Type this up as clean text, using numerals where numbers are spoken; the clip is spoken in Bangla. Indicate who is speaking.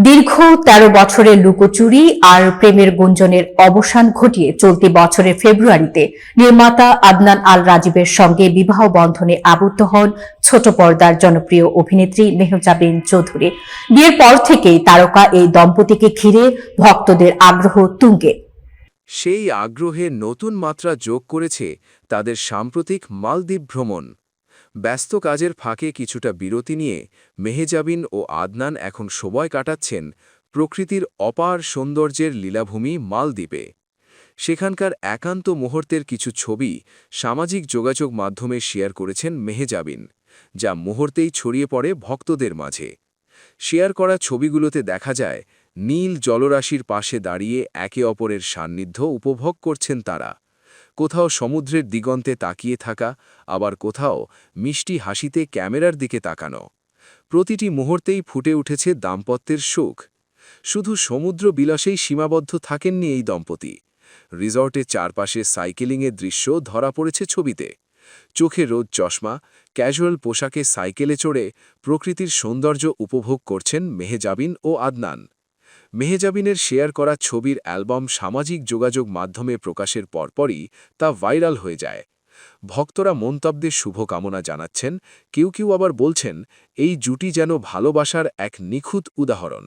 Speaker 1: দীর্ঘ ১৩ বছরের লুকোচুরি আর প্রেমের গুঞ্জনের অবসান ঘটিয়ে চলতি বছরের ফেব্রুয়ারিতে নির্মাতা আদনান আল রাজীবের সঙ্গে বিবাহ বন্ধনে আবদ্ধ হন ছোট পর্দার জনপ্রিয় অভিনেত্রী মেহজাবিন চৌধুরী। বিয়ের পর থেকেই তারকা এই দম্পতিকে ঘিরে ভক্তদের আগ্রহ তুঙ্গে।
Speaker 2: সেই আগ্রহে নতুন মাত্রা যোগ করেছে তাদের সাম্প্রতিক মালদ্বীপ ভ্রমণ। ব্যস্ত কাজের ফাঁকে কিছুটা বিরতি নিয়ে মেহজাবিন ও আদনান এখন সময় কাটাচ্ছেন প্রকৃতির অপার সৌন্দর্যের লীলাভূমি মালদ্বীপে। সেখানকার একান্ত মুহূর্তের কিছু ছবি সামাজিক যোগাযোগ মাধ্যমে শেয়ার করেছেন মেহজাবিন, যা মুহূর্তেই ছড়িয়ে পড়ে ভক্তদের মাঝে। শেয়ার করা ছবিগুলোতে দেখা যায় নীল জলরাশির পাশে দাঁড়িয়ে একে অপরের সান্নিধ্য উপভোগ করছেন তারা। কোথাও সমুদ্রের দিগন্তে তাকিয়ে থাকা, আবার কোথাও মিষ্টি হাসিতে ক্যামেরার দিকে তাকানো। প্রতিটি মুহূর্তেই ফুটে উঠেছে দাম্পত্যের সুখ। শুধু সমুদ্র বিলাসেই সীমাবদ্ধ থাকেননি এই দম্পতি। রিসর্টের চারপাশে সাইকেলিংয়ের দৃশ্য ধরা পড়েছে ছবিতে। চোখে রোদ চশমা, ক্যাজুয়াল পোশাকে সাইকেলে চড়ে প্রকৃতির সৌন্দর্য উপভোগ করছেন মেহজাবিন ও আদনান। মেহজাবিনের শেয়ার করা ছবির অ্যালবাম সামাজিক যোগাযোগ মাধ্যমে প্রকাশের পরপরই তা ভাইরাল হয়ে যায়। ভক্তরা মন্তব্যে শুভকামনা জানাচ্ছেন, কেউ কেউ আবার বলছেন এই জুটি যেন ভালোবাসার এক নিখুঁত উদাহরণ।